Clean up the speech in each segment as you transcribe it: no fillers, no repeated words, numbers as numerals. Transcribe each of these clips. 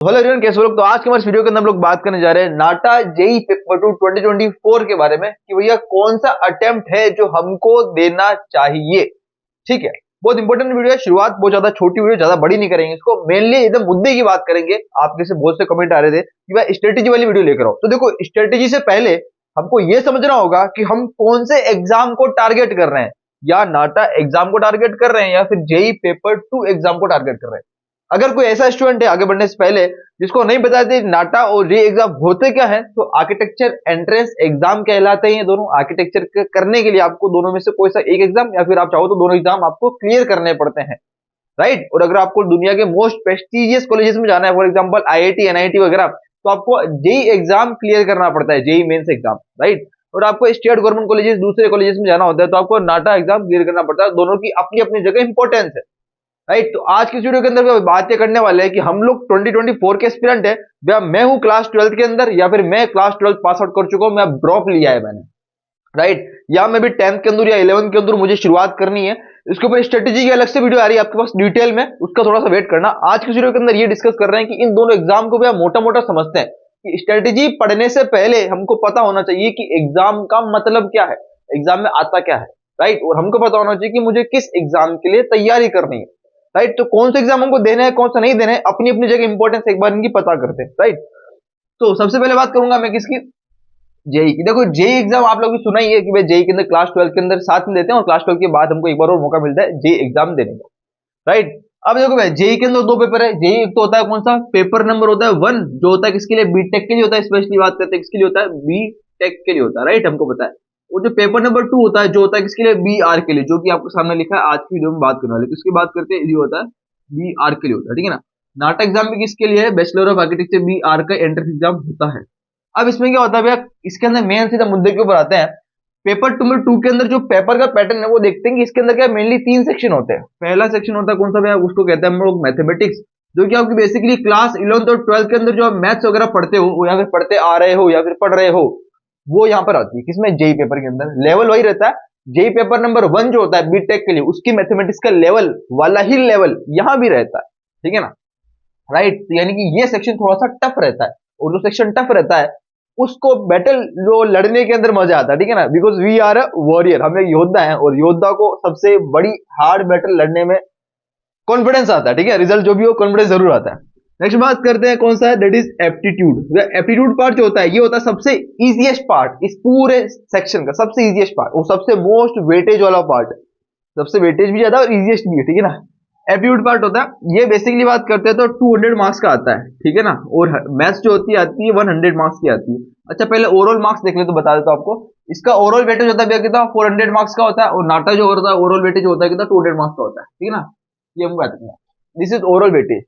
Hello everyone, कैसे हो लोग। तो आज के हमारे वीडियो के अंदर हम लोग बात करने जा रहे हैं नाटा जेई पेपर 2 2024 के बारे में कि भैया कौन सा अटेम्प्ट है जो हमको देना चाहिए। ठीक है, बहुत इंपॉर्टेंट वीडियो है। शुरुआत बहुत ज्यादा छोटी वीडियो, ज्यादा बड़ी नहीं करेंगे इसको, मेनली एकदम मुद्दे की बात करेंगे। आपके से बहुत से कमेंट आ रहे थे कि भाई स्ट्रेटेजी वाली वीडियो लेकर आओ। तो देखो, स्ट्रेटेजी से पहले हमको ये समझना होगा कि हम कौन से एग्जाम को टारगेट कर रहे हैं। या नाटा एग्जाम को टारगेट कर रहे हैं या फिर जेई पेपर 2 एग्जाम को टारगेट कर रहे हैं। अगर कोई ऐसा स्टूडेंट है आगे बढ़ने से पहले जिसको नहीं पता थे नाटा और रे एग्जाम होते क्या है, तो आर्किटेक्चर एंट्रेंस एग्जाम कहलाते हैं दोनों। आर्किटेक्चर करने के लिए आपको दोनों में से कोई सा एक एग्जाम या फिर आप चाहो तो दोनों एग्जाम आपको क्लियर करने पड़ते हैं, राइट। और अगर आपको दुनिया के मोस्ट प्रेस्टिजियस कॉलेजेस में जाना है, फॉर एग्जाम्पल आईआईटी एनआईटी वगैरह, तो आपको जेई एग्जाम क्लियर करना पड़ता है, जेई मेंस एग्जाम, राइट। और आपको स्टेट गवर्नमेंट कॉलेजेस दूसरे कॉलेजेस में जाना होता है तो आपको नाटा एग्जाम क्लियर करना पड़ता है। दोनों की अपनी अपनी जगह इंपॉर्टेंस है, राइट। तो आज की इस वीडियो के अंदर बातें करने वाले हैं कि हम लोग 2024 के एस्पिरेंट है, या मैं हूं क्लास 12th के अंदर, या फिर मैं क्लास 12th पास आउट कर चुका हूं, मैं ड्रॉप लिया है मैंने, राइट। या मैं भी 10th के अंदर या 11th के अंदर मुझे शुरुआत करनी है। इसके ऊपर स्ट्रेटेजी की अलग से वीडियो आ रही है आपके पास डिटेल में, उसका थोड़ा सा वेट करना। आज की वीडियो के अंदर ये डिस्कस कर रहे हैं कि इन दोनों एग्जाम को भी हम मोटा मोटा समझते हैं कि स्ट्रेटेजी पढ़ने से पहले हमको पता होना चाहिए कि एग्जाम का मतलब क्या है, एग्जाम में आता क्या है, राइट। और हमको पता होना चाहिए कि मुझे किस एग्जाम के लिए तैयारी करनी है, राइट। तो कौन सा एग्जाम हमको देना है, कौन सा नहीं देना है, अपनी अपनी जगह इंपॉर्टेंस एक बार इनकी पता करते हैं, राइट। तो सबसे पहले बात करूंगा मैं किसकी, जेई की। देखो, जेई एग्जाम आप लोग भी सुना ही है कि भाई जेई के अंदर क्लास 12 के अंदर साथ में देते हैं और क्लास 12 के बाद हमको एक बार और मौका मिलता है जेई एग्जाम देने का, राइट। अब देखो भाई, जेई के अंदर दो पेपर है। जेई एक तो होता है कौन सा, पेपर नंबर होता है 1, जो होता है किसके लिए, बीटेक के लिए होता है। स्पेशली बात करते हैं किसके लिए होता है, बीटेक के लिए होता है, राइट, हमको पता है। और जो पेपर नंबर 2 होता है, जो होता है किसके लिए, बी आर के लिए, जो कि आपको सामने लिखा है। आज की वीडियो में बात करने वाले किसकी बात करते हैं, ये होता है बी आर के लिए होता है, ठीक है ना। नाटा एग्जाम भी किसके लिए है, bachelor of architecture B R का एंट्रेंस एग्जाम होता है। अब इसमें क्या होता है भैया, इसके अंदर मेन सीधा मुद्दे के ऊपर आते हैं। पेपर नंबर 2 के अंदर जो पेपर का पैटर्न है वो देखते हैं कि इसके अंदर क्या मेनली 3 सेक्शन होते हैं। पहला सेक्शन होता है कौन सा भैया, उसको कहते हैं हम लोग मैथमेटिक्स, जो कि आपकी बेसिकली क्लास 11th और 12th के अंदर जो आप मैथ्स वगैरह पढ़ते हो या फिर पढ़ते आ रहे हो या फिर पढ़ रहे हो, वो यहाँ पर आती है। किसमें, जेई पेपर के अंदर लेवल वही रहता है। जेई पेपर नंबर 1 जो होता है बीटेक के लिए, उसकी मैथमेटिक्स का लेवल वाला ही लेवल यहाँ भी रहता है, ठीक है ना, राइट। यानी कि ये सेक्शन थोड़ा सा टफ रहता है, और जो सेक्शन टफ रहता है उसको बैटल जो लड़ने के अंदर मजा आता है, ठीक है ना। Because we are a warrior, हम एक योद्धा हैं, और योद्धा को सबसे बड़ी हार्ड बैटल लड़ने में कॉन्फिडेंस आता है, ठीक है। रिजल्ट जो भी हो, कॉन्फिडेंस जरूर आता है। नेक्स्ट बात करते हैं कौन सा है, that is aptitude. Aptitude part जो होता है, ये होता है सबसे इजिएस्ट पार्ट इस पूरे सेक्शन का, सबसे इजिएस्ट पार्ट और सबसे मोस्ट वेटेज वाला पार्ट, सबसे वेटेज भी ज्यादा और इजिएस्ट भी है, ठीक है ना। एप्टीट्यूड पार्ट होता है, ये बेसिकली बात करते हैं तो 200 मार्क्स का आता है, ठीक है ना। और मैथ्स जो होती है आती है 100 मार्क्स की आती है। अच्छा, पहले ओवरऑल मार्क्स देख ले तो बता देता हूं आपको। इसका ओवरऑल वेटेज होता है कितना, 400 मार्क्स का होता है। और नाटा जो होता है ओवरऑल वेटेज होता है कितना, 200 मार्क्स का होता है, ठीक है ना। ये हम बात करें, दिस इज ओवरऑल वेटेज।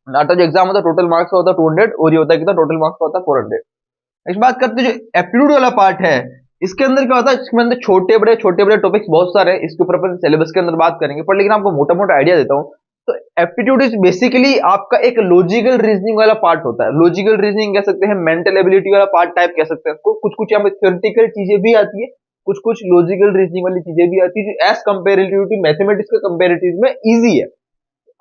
नाटा जो एग्जाम होता है टोटल मार्क्स का होता है 200, और ये होता है कितना, टोटल मार्क्स का होता है 400। नेक्स्ट बात करते हैं जो एप्टीट्यूड वाला पार्ट है, इसके अंदर क्या होता है, इसके अंदर छोटे बड़े टॉपिक्स बहुत सारे हैं। इसके ऊपर अपन सिलेबस के अंदर बात करेंगे, पर लेकिन आपको मोटा मोटा आइडिया देता हूं। तो एप्टीट्यूड इज बेसिकली आपका एक लॉजिकल रीजनिंग वाला पार्ट होता है। लॉजिकल रीजनिंग कह सकते हैं, मेंटल एबिलिटी वाला पार्ट टाइप कह सकते हैं। कुछ कुछ यहाँ पे थ्योरेटिकल चीजें भी आती है, कुछ कुछ लॉजिकल रीजनिंग वाली चीजें भी आती है, जो एज कंपेरेटिव टू मैथमेटिक्स के कंपेरेटिव में इजी है।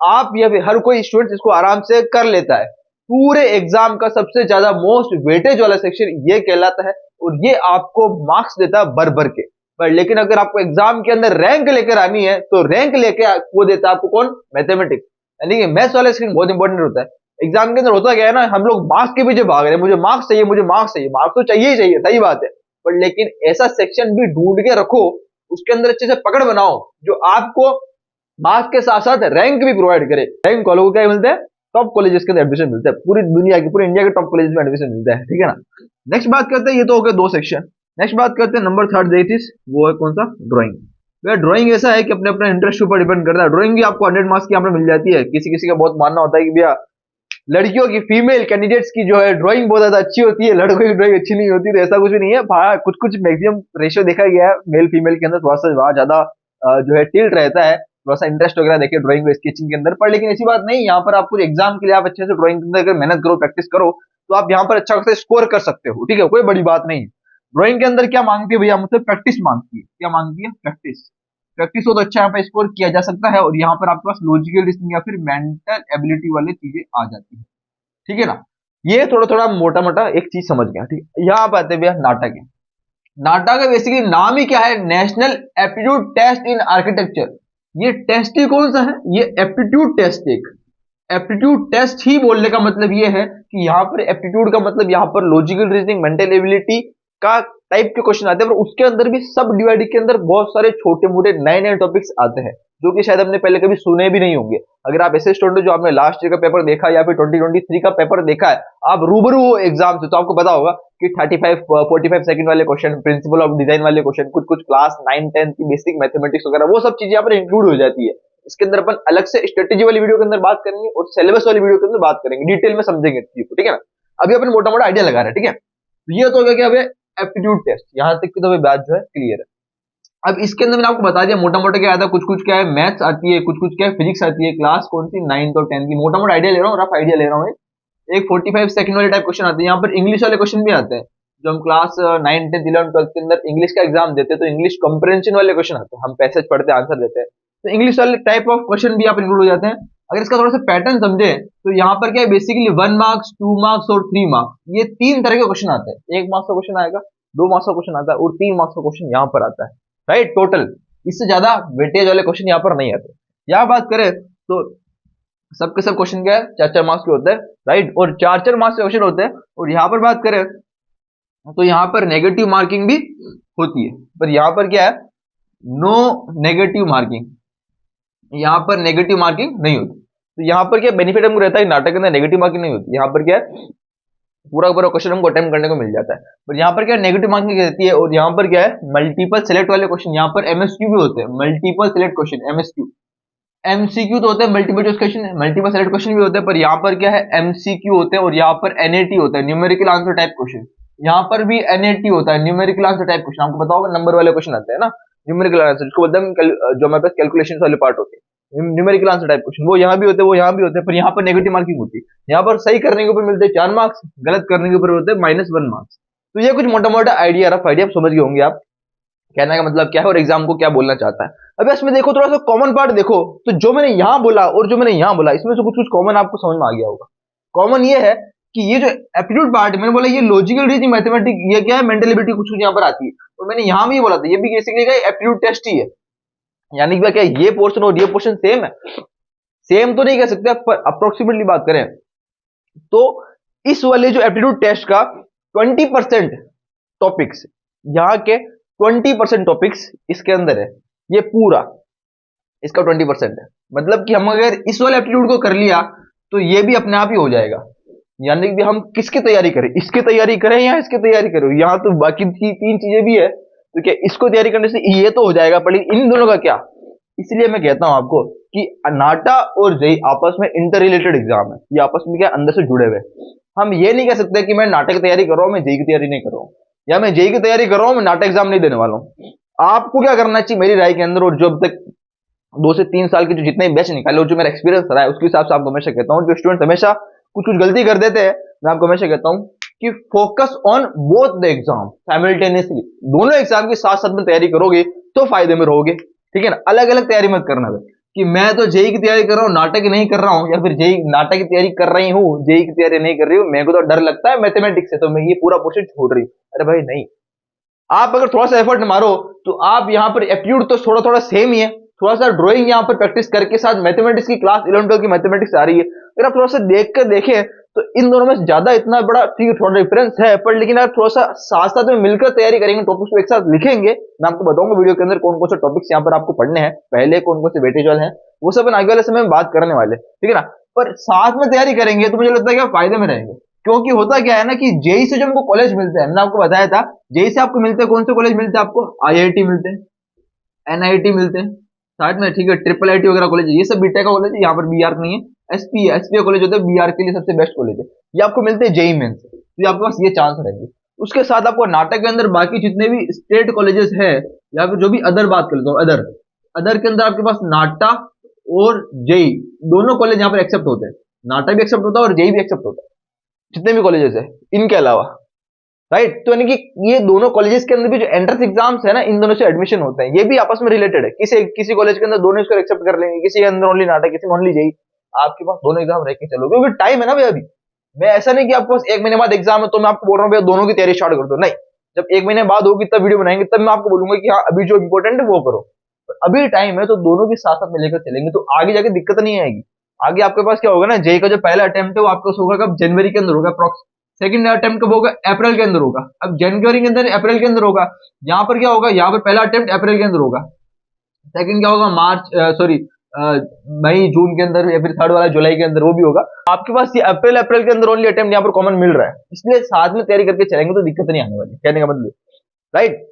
आप या फिर हर कोई स्टूडेंट इसको आराम से कर लेता है। पूरे एग्जाम का सबसे ज्यादा मोस्ट वेटेज वाला सेक्शन ये कहलाता है, और ये आपको मार्क्स देता है भर भर के। पर लेकिन अगर आपको एग्जाम के अंदर रैंक लेकर आनी है तो रैंक लेके वो देता है आपको कौन, मैथमेटिक्स। यानी कि मैथ्स वाला सेक्शन बहुत इंपॉर्टेंट होता है। एग्जाम के अंदर होता क्या है ना, हम लोग मार्क्स के पीछे भाग रहे हैं, मुझे मार्क्स चाहिए, मुझे मार्क्स चाहिए। मार्क्स तो चाहिए ही चाहिए, सही बात है, पर लेकिन ऐसा सेक्शन भी ढूंढ के रखो, उसके अंदर अच्छे से पकड़ बनाओ, जो आपको मार्क्स के साथ साथ रैंक भी प्रोवाइड करे। रैंक वालों को क्या मिलता है, टॉप कॉलेजेस के अंदर एडमिशन मिलता है, पूरी दुनिया की, पूरी इंडिया के टॉप कॉलेज में एडमिशन मिलता है, ठीक है ना। नेक्स्ट बात करते हैं, ये तो हो गए दो सेक्शन। नेक्स्ट बात करते हैं नंबर थर्ड, देखिए वो है कौन सा, ड्राइंग। भैया ड्राइंग ऐसा है कि अपने अपने इंटरेस्ट के ऊपर डिपेंड करता है। ड्राइंग भी आपको 100 मार्क्स की यहाँ पे मिल जाती है। किसी किसी का बहुत मानना होता है कि भैया लड़कियों की, फीमेल कैंडिडेट्स की जो है ड्राइंग बहुत ज्यादा अच्छी होती है, लड़कों की ड्राइंग अच्छी नहीं होती। तो ऐसा कुछ भी नहीं है, कुछ कुछ मैक्सिमम रेशियो देखा गया है मेल फीमेल के अंदर, थोड़ा सा वहां ज्यादा जो है टिल्ट रहता है, थोड़ा सा इंटरेस्ट वगैरह देखिए ड्राइंग में, स्केचिंग के अंदर। पर लेकिन ऐसी बात नहीं, यहाँ पर आपको एग्जाम के लिए आप अच्छे से ड्राइंग के अंदर अगर मेहनत करो, प्रैक्टिस करो, तो आप यहाँ पर अच्छा खासा स्कोर कर सकते हो, ठीक है, कोई बड़ी बात नहीं है। ड्राइंग के अंदर क्या मांगती है भैया, मुझसे प्रैक्टिस मांगती है। क्या मांगती है, प्रैक्टिस। प्रैक्टिस हो तो अच्छा यहाँ पे स्कोर किया जा सकता है, और यहाँ पर आपके पास लॉजिकल रीजनिंग या फिर मेंटल एबिलिटी वाली चीजें आ जाती है। ठीक है ना। ये थोड़ा थोड़ा मोटा मोटा एक चीज समझ गया, ठीक है। यहाँ आप आते भैया नाटा के। नाटा का बेसिकली नाम ही क्या है, national aptitude test in architecture. ये टेस्ट ही कौन सा है, ये एप्टीट्यूड टेस्ट। एक एप्टीट्यूड टेस्ट ही बोलने का मतलब ये है कि यहाँ पर एप्टीट्यूड का मतलब यहाँ पर लॉजिकल रीजनिंग, मेंटल एबिलिटी का टाइप के क्वेश्चन आते हैं, पर उसके अंदर भी सब डिवाइड के अंदर बहुत सारे छोटे मोटे नए नए टॉपिक्स आते हैं जो कि शायद हमने पहले कभी सुने भी नहीं होंगे। अगर आप ऐसे स्टूडेंट जो आपने लास्ट ईयर का पेपर देखा या फिर 2023 का पेपर देखा है, आप रूबरू हो एग्जाम से, तो आपको पता होगा कि 45 सेकंड वाले क्वेश्चन, प्रिंसिपल ऑफ डिजाइन वाले क्वेश्चन, कुछ कुछ क्लास 9-10 की बेसिक मैथमेटिक्स वगैरह, वो सब चीजें यहाँ पर इंक्लूड हो जाती है। इसके अंदर अपन अलग से स्ट्रेटेजी वाली वीडियो के अंदर बात करेंगे और सिलेबस वाली वीडियो के अंदर बात करेंगे, डिटेल में समझेंगे चीज को, ठीक है ना। अभी अपन मोटा मोटा आइडिया लगा रहे हैं, ठीक है। तो ये तो हो गया कि अभी एप्टीट्यूड टेस्ट, यहां तक की तो बात जो है क्लियर है। अब इसके अंदर मैंने आपको बता दिया मोटा मोटा क्या आता है, कुछ कुछ क्या है मैथ्स आती है, कुछ कुछ क्या है फिजिक्स आती है। क्लास कौन सी, 9th और 10th की। मोटा मोटा आइडिया ले रहा हूँ, रफ आइडिया ले रहा हूँ। एक 45 सेकंड वाले टाइप क्वेश्चन आते हैं, यहाँ पर इंग्लिश वाले क्वेश्चन भी आते हैं। जो हम क्लास 9, 10, 11, 12 के अंदर इंग्लिश का एग्जाम देते हैं तो इंग्लिश कंप्रेंशन वाले क्वेश्चन आते हैं, हम पैसेज पढ़ते हैं, आंसर देते हैं, तो इंग्लिश वाले टाइप ऑफ क्वेश्चन भी आप इंक्लूड हो जाते हैं। अगर इसका थोड़ा सा पैटर्न समझे तो यहाँ पर क्या है, बेसिकली 1 मार्क्स, 2 मार्क्स और 3 मार्क्स, ये 3 तरह के क्वेश्चन आते हैं। 1 मार्क्स का क्वेश्चन आएगा, 2 मार्क्स का क्वेश्चन आता है और 3 मार्क्स का क्वेश्चन यहाँ पर आता है, राइट। टोटल इससे ज्यादा वेटेज वाले क्वेश्चन यहाँ पर नहीं आते। यहाँ बात करें तो सबके सब क्वेश्चन क्या है, 4-4 मार्क्स के होते हैं, राइट, और 4-4 मार्क्स के क्वेश्चन होते हैं। और यहाँ पर बात करें तो यहाँ पर नेगेटिव मार्किंग भी होती है, पर यहाँ पर क्या है, नो नेगेटिव मार्किंग, यहाँ पर नेगेटिव मार्किंग नहीं होती। तो यहाँ पर क्या बेनिफिट हमको रहता है, नाटक के अंदर नेगेटिव मार्किंग नहीं होती। यहाँ पर क्या है, पूरा पूरा क्वेश्चन हमको अटेम्प्ट करने को मिल जाता है, पर यहाँ पर क्या नेगेटिव मार्किंग रहती है। और यहाँ पर क्या है, मल्टीपल सेलेक्ट वाले क्वेश्चन, यहाँ पर एमएसक्यू भी होते हैं, multiple select question MSQ. MCQ तो होते हैं multiple choice question, multiple select question भी होते हैं, पर यहाँ पर क्या है एमसीक्यू होते हैं। और यहाँ पर एनएटी होता है, न्यूमेरिकल आंसर टाइप क्वेश्चन। यहाँ पर भी एनएटी होता है, न्यूमेरिकल आंसर टाइप क्वेश्चन। आपको पता होगा नंबर वाले क्वेश्चन आते हैं ना, न्यूमेरिकल आंसर, जिसको बोलते हैं जो हमारे पास कैलकुलेशन वाले पार्ट होते हैं, न्यूमेरिकल आंसर टाइप क्वेश्चन, वो यहाँ भी होते हैं, वो यहाँ भी होते हैं, पर यहाँ पर नेगेटिव मार्किंग होती है। यहाँ पर सही करने के ऊपर मिलते हैं 4 मार्क्स, गलत करने के ऊपर होते हैं -1 मार्क्स। तो ये कुछ मोटा मोटा आइडिया, रफ आइडिया आप समझ गए होंगे, आप कहने का मतलब क्या है और एग्जाम को क्या बोलना चाहता है। अब इसमें देखो थोड़ा सा कॉमन पार्ट देखो, तो जो मैंने यहां बोला और जो मैंने यहां बोला, इसमें से कुछ कुछ कॉमन आपको समझ में आ गया होगा। कॉमन ये है कि ये जो एप्टीट्यूड पार्ट मैंने बोला, ये लॉजिकल रीजनिंग, मैथमेटिक्स, ये क्या है मेंटल एबिलिटी, कुछ कुछ यहाँ पर आती है। और मैंने यहां भी बोला था ये भी बेसिकली क्या एप्टीट्यूड टेस्ट ही है, यानी कि क्या ये पोर्शन और ये पोर्शन सेम है। सेम तो नहीं कह सकते, पर अप्रोक्सीमेटली बात करें तो इस वाले जो एप्टीट्यूड टेस्ट का 20% टॉपिक्स, यहाँ के 20% टॉपिक्स इसके अंदर है, ये पूरा इसका 20% है। मतलब कि हम अगर इस वाले एप्टीट्यूड को कर लिया तो ये भी अपने आप ही हो जाएगा। यानी कि हम किसकी तैयारी करें, इसकी तैयारी करें या इसकी तैयारी करें, यहाँ तो बाकी 3 चीजें भी है, तो क्या इसको तैयारी करने से ये तो हो जाएगा, पर इन दोनों का क्या। इसलिए मैं कहता हूं आपको कि नाटा और जेई आपस में इंटर रिलेटेड एग्जाम है, ये आपस में क्या अंदर से जुड़े हुए। हम ये नहीं कह सकते कि मैं नाटक की तैयारी कर रहा हूं, मैं जेई की तैयारी नहीं कर रहा हूं, या मैं जेई की तैयारी कर रहा हूं, मैं नाटक एग्जाम नहीं देने वाला हूं। आपको क्या करना चाहिए मेरी राय के अंदर, और जो अब तक 2 से 3 साल के जो जितने बैच निकाले और जो मेरा एक्सपीरियंस रहा है उसके हिसाब से आपको हमेशा कहता हूं, जो स्टूडेंट हमेशा कुछ कुछ गलती कर देते हैं, मैं आपको हमेशा कहता हूं कि focus on both the exam simultaneously, दोनों एग्जाम के साथ साथ में तैयारी करोगे तो फायदे में रहोगे, ठीक है ना। अलग अलग तैयारी मत करना है कि मैं तो जेई की तैयारी कर रहा हूँ नाटक नहीं कर रहा हूँ, या फिर जेई नाटक की तैयारी कर रही हूँ जेई की तैयारी नहीं कर रही हूँ, मेरे को तो डर लगता है मैथमेटिक्स से तो मैं ये पूरा पोर्शन छोड़ रही हूँ। अरे भाई नहीं, आप अगर थोड़ा सा एफर्ट मारो तो आप यहाँ पर एप्टीट्यूड तो थोड़ा थोड़ा सेम ही है, थोड़ा सा ड्राइंग यहाँ पर प्रैक्टिस करके साथ मैथमेटिक्स की क्लास 11-12 की मैथमेटिक्स आ रही है, अगर आप थोड़ा सा देख कर देखें तो इन दोनों में ज्यादा इतना बड़ा ठीक है थोड़ा डिफरेंस है, पर लेकिन अगर थोड़ा सा साथ साथ में मिलकर तैयारी करेंगे, टॉपिक्स को एक साथ लिखेंगे, मैं आपको बताऊंगा वीडियो के अंदर कौन कौन से टॉपिक्स यहाँ पर आपको पढ़ने हैं, पहले कौन कौन से वेटेज वाले हैं, वो सब आगे वाले समय में बात करने वाले, ठीक है ना। पर साथ में तैयारी करेंगे तो मुझे लगता है कि फायदे में रहेंगे, क्योंकि होता क्या है ना कि जेई से जो हमको कॉलेज मिलते हैं, मैंने आपको बताया था जेई से आपको मिलते हैं कौन से कॉलेज मिलते हैं, आपको आईआईटी मिलते हैं, एनआईटी मिलते हैं साथ में, ठीक है, ट्रिपल आईटी वगैरह कॉलेज है, ये सब बीटेक का कॉलेज है, यहाँ पर बीआर नहीं है, एसपी कॉलेज होता है बीआर के लिए सबसे बेस्ट कॉलेज है, ये आपको मिलते हैं जेई मेंस, तो आपके पास ये चांस रहेंगे। उसके साथ आपको नाटक के अंदर बाकी जितने भी स्टेट कॉलेजेस है या फिर जो भी अदर बात कर लेता हूँ, अदर के अंदर आपके पास नाटा और जेई दोनों कॉलेज यहाँ पर एक्सेप्ट होते हैं, नाटा भी एक्सेप्ट होता है और जेई भी एक्सेप्ट होता है, जितने भी कॉलेजेस है इनके अलावा, राइट। तो यानी कि ये दोनों कॉलेजेस के अंदर भी जो एंट्रेंस एग्जाम्स है ना, इन दोनों से एडमिशन होता है, ये भी आपस में रिलेटेड है, किसी कॉलेज के अंदर दोनों इसको एक्सेप्ट कर लेंगे, किसी के अंदर ओनली नाटक, किसी में ओनली जेई, आपके पास दोनों एग्जाम रह के चलो, क्योंकि टाइम है ना भाई अभी, मैं ऐसा नहीं कि आपके पास 1 महीने बाद एग्जाम है तो मैं आपको बोल रहा हूँ भैया दोनों की तैयारी स्टार्ट कर दो, नहीं। जब 1 महीने बाद होगी तब वीडियो बनाएंगे, तब मैं आपको बोलूंगा कि हाँ अभी जो इंपॉर्टेंट है वो करो। पर अभी टाइम है तो दोनों के साथ साथ में लेकर चलेंगे तो आगे जाके दिक्कत नहीं आएगी। आगे आपके पास क्या होगा ना, जेई का जो पहला अटेम्प्ट है वो आपका होगा कब, जनवरी के अंदर होगा अप्रॉक्स। सेकंड अटेम्प्ट कब होगा, अप्रैल के अंदर होगा। अब जनवरी के अंदर अप्रैल के अंदर होगा, यहाँ पर क्या होगा, यहाँ पर पहला अटेम्प्ट अप्रैल के अंदर होगा, सेकंड क्या होगा मार्च सॉरी मई जून के अंदर, या फिर थर्ड वाला जुलाई के अंदर वो भी होगा। आपके पास ये अप्रैल के अंदर ओनली अटेम्प्ट यहाँ पर कॉमन मिल रहा है, इसलिए साथ में तैयारी करके चलेंगे तो दिक्कत नहीं आने वाली, कहने का मतलब, राइट।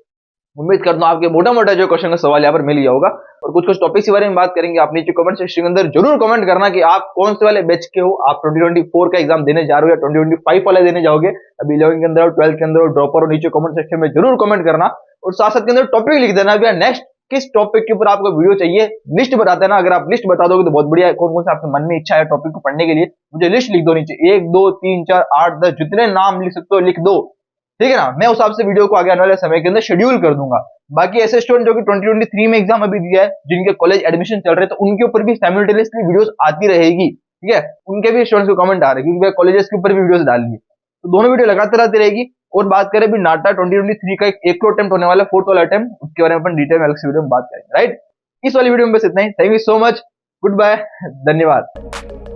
उम्मीद करता हूँ आपके मोटा मोटा जो क्वेश्चन का सवाल यहाँ पर मिल गया होगा। और कुछ कुछ टॉपिक्स के बारे में बात करेंगे। आप नीचे कमेंट सेक्शन के अंदर जरूर कमेंट करना कि आप कौन से वाले बैच के हो, आप 2024 का एग्जाम देने जा रहे हो या 2025 वाला देने जाओगे, अभी 11 के अंदर और 12 के अंदर और ड्रॉपर, और नीचे कमेंट सेक्शन में जरूर कमेंट करना। और साथ साथ के अंदर टॉपिक लिख देना भैया नेक्स्ट किस टॉपिक के ऊपर आपको वीडियो चाहिए, लिस्ट बता देना। अगर आप लिस्ट बता दोगे तो बहुत बढ़िया है, कौन कौन सा आपके मन में इच्छा है टॉपिक को पढ़ने के लिए, मुझे लिस्ट लिख दो नीचे, 1 2 3 4 8 10 जितने नाम लिख सकते हो लिख दो, ठीक है ना। मैं उस हिसाब से वीडियो को आगे आने वाले समय के अंदर शेड्यूल कर दूंगा। बाकी ऐसे स्टूडेंट जो कि 2023 में एग्जाम अभी दिया है, जिनके कॉलेज एडमिशन चल रहे हैं, तो उनके ऊपर भी साइमल्टेनियसली वीडियोस आती रहेगी, ठीक है। उनके भी स्टूडेंट्स को कमेंट आ रहे हैं क्योंकि कॉलेजेस के ऊपर भी वीडियोस डाल दी, तो दोनों वीडियो लगातार आती रहेगी। और बात करें भी नाटा 2023 का एक अटेम्प्ट होने वाला है, 4th वाला अटेम्प्ट, उसके बारे में अपन डिटेल में अलग से वीडियो में बात करेंगे, राइट। इस वाली वीडियो में बस इतना ही। Thank you so much, goodbye, धन्यवाद।